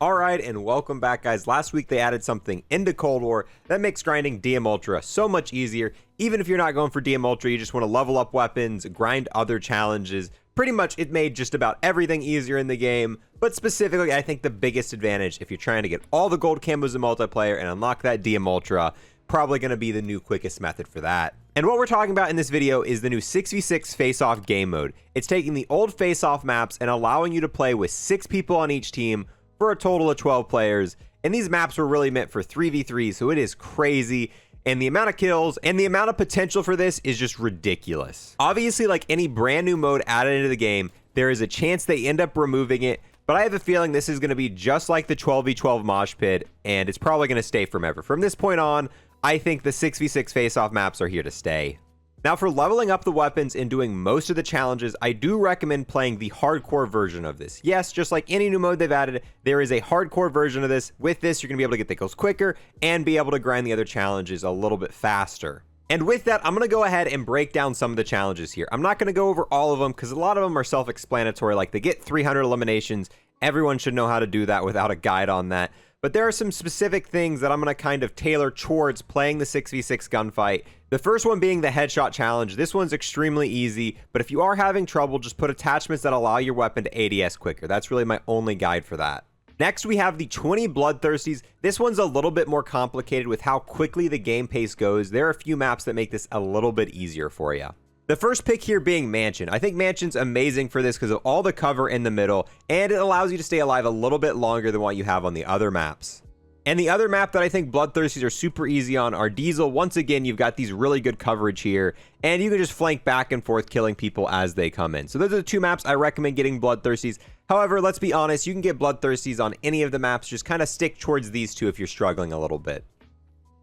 Alright, and welcome back, guys. Last week they added something into Cold War that makes grinding DM Ultra so much easier. Even if you're not going for DM Ultra, you just want to level up weapons, grind other challenges. Pretty much it made just about everything easier in the game, but specifically I think the biggest advantage if you're trying to get all the gold camos in multiplayer and unlock that DM Ultra, probably going to be the new quickest method for that. And what we're talking about in this video is the new 6v6 face-off game mode. It's taking the old face-off maps and allowing you to play with 6 people on each team for a total of 12 players. And these maps were really meant for 3v3, so it is crazy. And the amount of kills and the amount of potential for this is just ridiculous. Obviously, like any brand new mode added into the game, there is a chance they end up removing it, but I have a feeling this is going to be just like the 12v12 mosh pit, and it's probably going to stay forever. From this point on, I think the 6v6 face-off maps are here to stay. Now, for leveling up the weapons and doing most of the challenges, I do recommend playing the hardcore version of this. Yes, just like any new mode they've added, there is a hardcore version of this. With this, you're going to be able to get the kills quicker and be able to grind the other challenges a little bit faster. And with that, I'm going to go ahead and break down some of the challenges here. I'm not going to go over all of them because a lot of them are self-explanatory, like they get 300 eliminations. Everyone should know how to do that without a guide on that. But there are some specific things that I'm going to kind of tailor towards playing the 6v6 gunfight. The first one being the headshot challenge. This one's extremely easy, but if you are having trouble, just put attachments that allow your weapon to ADS quicker. That's really my only guide for that. Next, we have the 20 Bloodthirsties. This one's a little bit more complicated with how quickly the game pace goes. There are a few maps that make this a little bit easier for you. The first pick here being Mansion. I think Mansion's amazing for this because of all the cover in the middle, and it allows you to stay alive a little bit longer than what you have on the other maps. And the other map that I think Bloodthirsties are super easy on are Diesel. Once again, you've got these really good coverage here, and you can just flank back and forth killing people as they come in. So those are the two maps I recommend getting Bloodthirsties. However, let's be honest, you can get Bloodthirsties on any of the maps. Just kind of stick towards these two if you're struggling a little bit.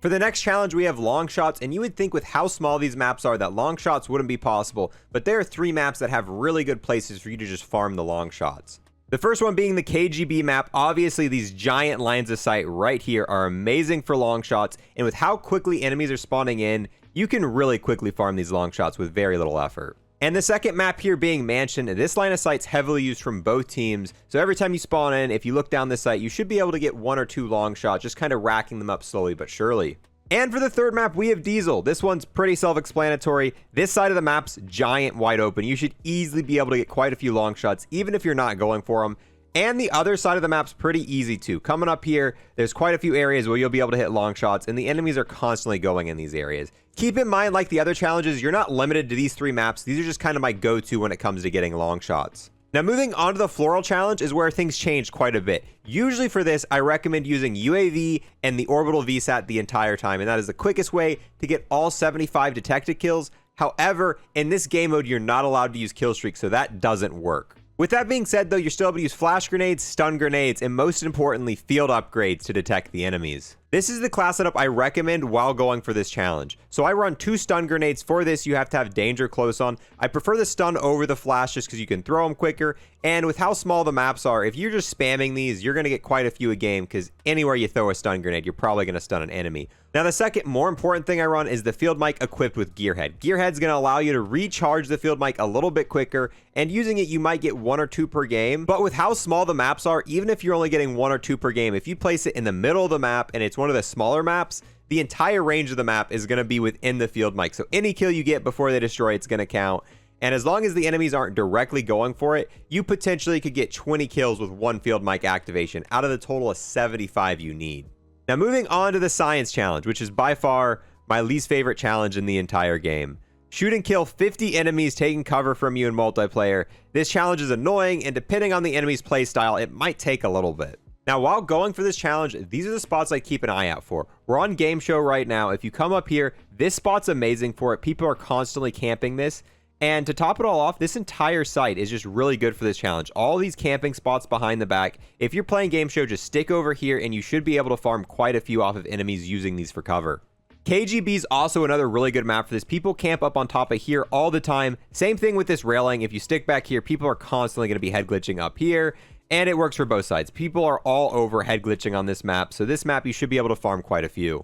For the next challenge, we have Longshots, and you would think with how small these maps are that Longshots wouldn't be possible, but there are 3 maps that have really good places for you to just farm the Longshots. The first one being the KGB map. Obviously, these giant lines of sight right here are amazing for Longshots, and with how quickly enemies are spawning in, you can really quickly farm these Longshots with very little effort. And the second map here being Mansion. This line of sight's heavily used from both teams. So every time you spawn in, if you look down this site, you should be able to get 1 or 2 long shots, just kind of racking them up slowly but surely. And for the third map, we have Diesel. This one's pretty self-explanatory. This side of the map's giant wide open. You should easily be able to get quite a few long shots, even if you're not going for them. And the other side of the map's pretty easy too. Coming up here, there's quite a few areas where you'll be able to hit long shots, and the enemies are constantly going in these areas. Keep in mind, like the other challenges, you're not limited to these 3 maps. These are just kind of my go-to when it comes to getting long shots. Now, moving on to the Floral Challenge is where things change quite a bit. Usually for this, I recommend using UAV and the Orbital VSAT the entire time, and that is the quickest way to get all 75 detected kills. However, in this game mode, you're not allowed to use kill streaks, so that doesn't work. With that being said, though, you're still able to use flash grenades, stun grenades, and most importantly, field upgrades to detect the enemies. This is the class setup I recommend while going for this challenge. So I run 2 stun grenades. For this, you have to have danger close on. I prefer the stun over the flash just because you can throw them quicker. And with how small the maps are, if you're just spamming these, you're going to get quite a few a game because anywhere you throw a stun grenade, you're probably going to stun an enemy. Now, the second more important thing I run is the field mic equipped with Gearhead. Gearhead's going to allow you to recharge the field mic a little bit quicker, and using it, you might get 1 or 2 per game. But with how small the maps are, even if you're only getting 1 or 2 per game, if you place it in the middle of the map and it's one of the smaller maps, the entire range of the map is going to be within the field mic. So any kill you get before they destroy it's going to count. And as long as the enemies aren't directly going for it, you potentially could get 20 kills with 1 field mic activation out of the total of 75 you need. Now, moving on to the Science Challenge, which is by far my least favorite challenge in the entire game. Shoot and kill 50 enemies taking cover from you in multiplayer. This challenge is annoying, and depending on the enemy's playstyle, it might take a little bit. Now, while going for this challenge, these are the spots I keep an eye out for. We're on Game Show right now. If you come up here, this spot's amazing for it. People are constantly camping this. And to top it all off, this entire site is just really good for this challenge. All these camping spots behind the back. If you're playing Game Show, just stick over here and you should be able to farm quite a few off of enemies using these for cover. KGB is also another really good map for this. People camp up on top of here all the time. Same thing with this railing. If you stick back here, people are constantly going to be head glitching up here. And it works for both sides. People are all over head glitching on this map. So this map, you should be able to farm quite a few.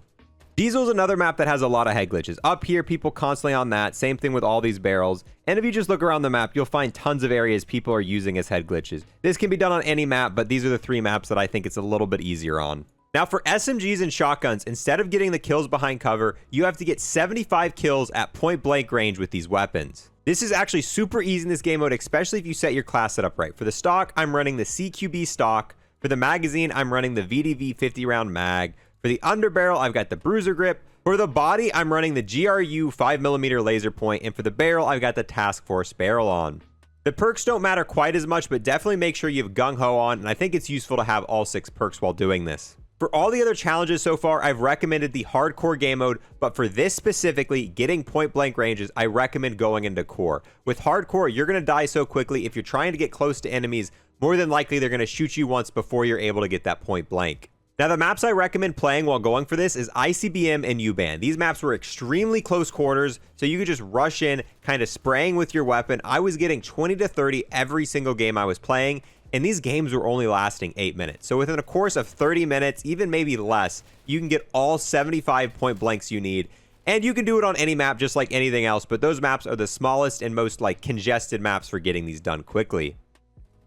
Diesel's another map that has a lot of head glitches. Up here, people constantly on that. Same thing with all these barrels. And if you just look around the map, you'll find tons of areas people are using as head glitches. This can be done on any map, but these are the 3 maps that I think it's a little bit easier on. Now for SMGs and shotguns, instead of getting the kills behind cover, you have to get 75 kills at point blank range with these weapons. This is actually super easy in this game mode, especially if you set your class setup right. For the stock, I'm running the CQB stock. For the magazine, I'm running the VDV 50 round mag. For the underbarrel, I've got the bruiser grip. For the body, I'm running the GRU 5mm laser point. And for the barrel, I've got the Task Force barrel on. The perks don't matter quite as much, but definitely make sure you have Gung Ho on. And I think it's useful to have all 6 perks while doing this. For all the other challenges so far, I've recommended the hardcore game mode, but for this specifically, getting point blank ranges, I recommend going into core. With hardcore, you're going to die so quickly. If you're trying to get close to enemies, more than likely they're going to shoot you once before you're able to get that point blank. Now, the maps I recommend playing while going for this is ICBM and U-Bahn. These maps were extremely close quarters, so you could just rush in, kind of spraying with your weapon. I was getting 20 to 30 every single game I was playing, and these games were only lasting 8 minutes. So within a course of 30 minutes, even maybe less, you can get all 75 point blanks you need. And you can do it on any map just like anything else, but those maps are the smallest and most congested maps for getting these done quickly.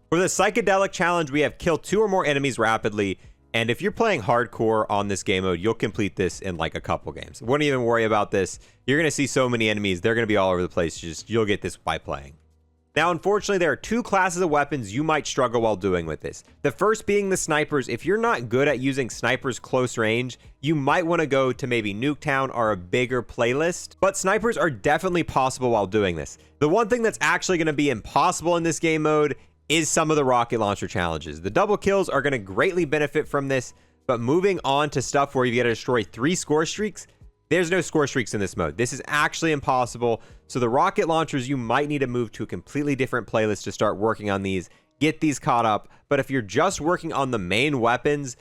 For the psychedelic challenge, we have kill 2 or more enemies rapidly. And if you're playing hardcore on this game mode, you'll complete this in like a couple games. Wouldn't even worry about this. You're going to see so many enemies. They're going to be all over the place. You'll get this by playing. Now, unfortunately, there are 2 classes of weapons you might struggle while doing with this. The first being the snipers. If you're not good at using snipers close range, you might want to go to maybe Nuketown or a bigger playlist. But snipers are definitely possible while doing this. The one thing that's actually going to be impossible in this game mode is some of the rocket launcher challenges. The double kills are going to greatly benefit from this, but moving on to stuff where you got to destroy 3 score streaks, there's no score streaks in this mode. This is actually impossible. So the rocket launchers, you might need to move to a completely different playlist to start working on these, get these caught up. But if you're just working on the main weapons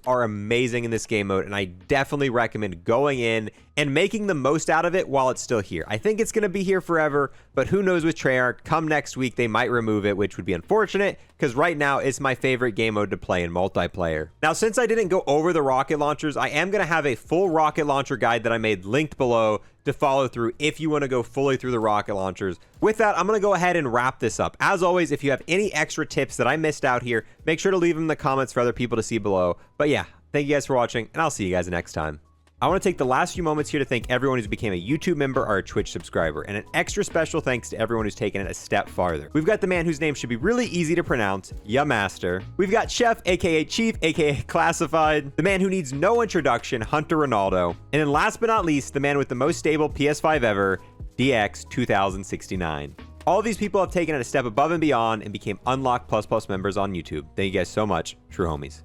are amazing in this game mode, and I definitely recommend going in and making the most out of it while it's still here. I think it's going to be here forever, but who knows with Treyarch, come next week they might remove it, which would be unfortunate, because right now it's my favorite game mode to play in multiplayer. Now, since I didn't go over the rocket launchers, I am going to have a full rocket launcher guide that I made linked below to follow through if you want to go fully through the rocket launchers. With that, I'm going to go ahead and wrap this up. As always, if you have any extra tips that I missed out here, make sure to leave them in the comments for other people to see below. But yeah, thank you guys for watching, and I'll see you guys next time. I want to take the last few moments here to thank everyone who's became a YouTube member or a Twitch subscriber, and an extra special thanks to everyone who's taken it a step farther. We've got the man whose name should be really easy to pronounce, Yamaster. We've got Chef, aka Chief, aka Classified. The man who needs no introduction, Hunter Ronaldo. And then last but not least, the man with the most stable PS5 ever, DX 2069. All of these people have taken it a step above and beyond and became Unlocked++ members on YouTube. Thank you guys so much. True homies.